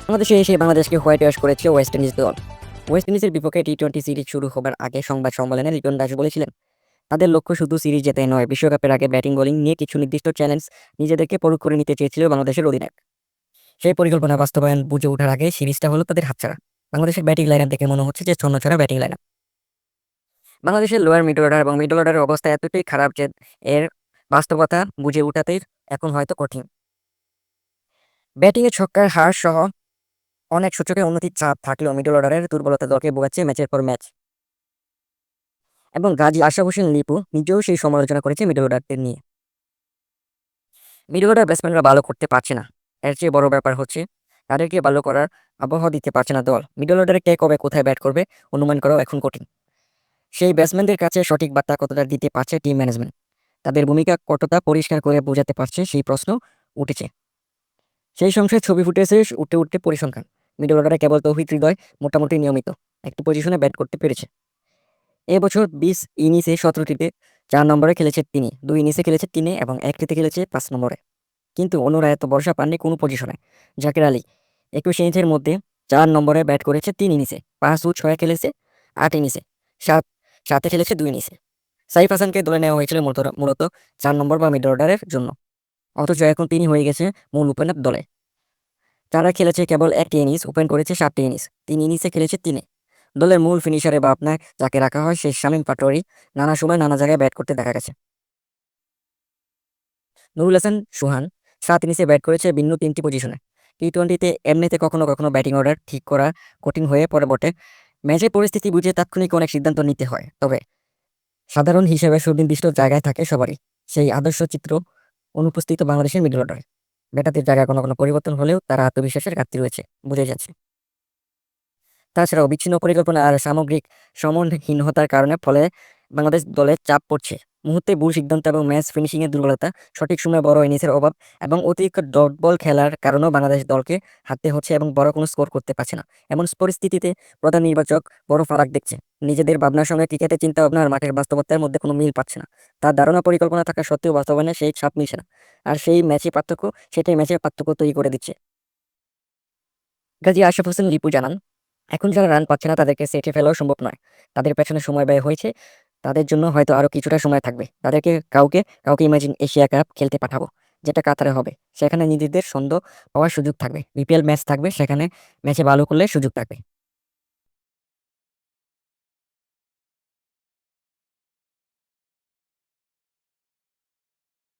বাংলাদেশে এসে বাংলাদেশকে হোয়াইট ওয়াশ করেছে ওয়েস্ট ইন্ডিজ দল। ওয়েস্ট ইন্ডিজের বিপক্ষে টি-20 সিরিজ শুরু হবার আগে সংবাদ সম্মেলনে লিটন দাস বলেছিলেন, তাদের লক্ষ্য শুধু সিরিজ জেতাই নয়, বিশ্বকাপের আগে ব্যাটিং বোলিং নিয়ে কিছু নির্দিষ্ট চ্যালেঞ্জ নিজেদেরকে পরখ করে নিতে চেয়েছিল বাংলাদেশের অধিনায়ক। সেই পরিকল্পনা বাস্তবায়ন বুঝে ওঠার আগে সিরিজটা হলো তাদের হাতছাড়া। বাংলাদেশের ব্যাটিং লাইনআপ দেখে মনে হচ্ছে যে ছন্নছাড়া ব্যাটিং লাইনআপ। বাংলাদেশের লোয়ার মিডল অর্ডার এবং মিডল অর্ডারের অবস্থা এতটাই খারাপ যে এর বাস্তবতা বুঝে ওঠাতেই এখন হয়তো কঠিন। ব্যাটিংয়ে ছক্কার হার সহ অনেক সূচকে উন্নতির চাপ থাকলেও মিডল অর্ডারের দুর্বলতা দলকে ভোগাচ্ছে ম্যাচের পর ম্যাচ। এবং গাজী আশরাফ হোসেন লিপু নিজেও সেই সমালোচনা করেছে মিডল অর্ডারদের নিয়ে। মিডল অর্ডার ব্যাটসম্যানরা ভালো করতে পারছে না, এর চেয়ে বড় ব্যাপার হচ্ছে তাদেরকে ভালো করার আবহাওয়া দিতে পারছে না দল। মিডল অর্ডারে কে কবে কোথায় ব্যাট করবে অনুমান করাও এখন কঠিন। সেই ব্যাটসম্যানদের কাছে সঠিক বার্তা কতটা দিতে পারছে টিম ম্যানেজমেন্ট, তাদের ভূমিকা কতটা পরিষ্কার করে বোঝাতে পারছে সেই প্রশ্ন উঠেছে। সেই সংখ্যায় ছবি ফুটেছে উঠতে উঠতে পরিসংখ্যান। মিডল অর্ডারে কেবল তৌহিদ হৃদয় মোটামুটি নিয়মিত একটি পজিশনে ব্যাট করতে পেরেছে। এবছর 20 ইনিংসে 17টিতে 4 নম্বরে খেলেছে তিনি, 2 ইনিংসে খেলেছে 3 এবং 1টিতে খেলেছে 5 নম্বরে। কিন্তু অন্যরা এত ভরসা পাননি কোনো পজিশনে। জাকের আলী 21 ইনিংসের মধ্যে 4 নম্বরে ব্যাট করেছে 3 ইনিংসে, 5 ও 6 খেলেছে 8 ইনিংসে, 7 খেলেছে 2 ইনিংসে। সাইফ হাসানকে দলে নেওয়া হয়েছিল মূলত 4 নম্বর বা মিডল অর্ডারের জন্য, অথচ এখন তিনি হয়ে গেছে মূল ওপেনার দলে। তারা খেলেছে কেবল 1টি ইনিংস, ওপেন করেছে 7টি ইনিংস, 3 ইনিংসে খেলেছে 3। দলের মূল ফিনিশারে বা আপনার যাকে রাখা হয় সে শামীম পাটোয়ারি নানা সময় নানা জায়গায় ব্যাট করতে দেখা গেছে। নুরুল হাসান সোহান 7 ইনিংসে ব্যাট করেছে ভিন্ন 3টি পজিশনে। টি-20তে এমনিতে কখনো কখনো ব্যাটিং অর্ডার ঠিক করা কঠিন হয়ে পড়ে বটে। ম্যাচের পরিস্থিতি বুঝে তাৎক্ষণিক অনেক সিদ্ধান্ত নিতে হয়, তবে সাধারণ হিসেবে সুনির্দিষ্ট জায়গায় থাকে সবারই। সেই আদর্শ চিত্র অনুপস্থিত বাংলাদেশের মিডল অর্ডারে। ব্যাটারদের জায়গায় কোনো কোনো পরিবর্তন হলেও তারা আত্মবিশ্বাসের ঘাটতি রয়েছে, বুঝে যাচ্ছে। তাছাড়াও বিচ্ছিন্ন পরিকল্পনা আর সামগ্রিক সমন্বয়হীনতার কারণে ফলে বাংলাদেশ দলে চাপ পড়ছে। মুহূর্তে ভুল সিদ্ধান্ত এবং ম্যাচ ফিনিশিংয়ের দুর্বলতা, সঠিক সময়ে বড় ইনিংসের অভাব এবং অতিরিক্ত ডট বল খেলার কারণেও বাংলাদেশ দলকে হারতে হচ্ছে এবং বড় কোনো স্কোর করতে পারছে না। এমন পরিস্থিতিতে প্রধান নির্বাচক বড় ফারাক দেখছে। নিজেদের ভাবনার সঙ্গে ক্রিকেটের চিন্তাভাবনা আর মাঠের বাস্তবতার মধ্যে কোনো মিল পাচ্ছে না। তার ধারণা পরিকল্পনা থাকা সত্ত্বেও বাস্তবায়নে সেই ছাপ মিলছে না। আর সেই সেটাই ম্যাচের পার্থক্য তৈরি করে দিচ্ছে। গাজী আশরাফ হোসেন লিপু জানান, এখন যারা রান পাচ্ছে না তাদেরকে সেটে ফেলাও সম্ভব নয়। তাদের পেছনে সময় ব্যয় হয়েছে, তাদের জন্য হয়তো আরও কিছুটা সময় থাকবে। তাদেরকে কাউকে কাউকে ইমাজিন এশিয়া কাপ খেলতে পাঠাবো, যেটা কাতারে হবে। সেখানে নিজেদের ছন্দ পাওয়ার সুযোগ থাকবে। বিপিএল ম্যাচ থাকবে, সেখানে ম্যাচে ভালো করলে সুযোগ থাকবে।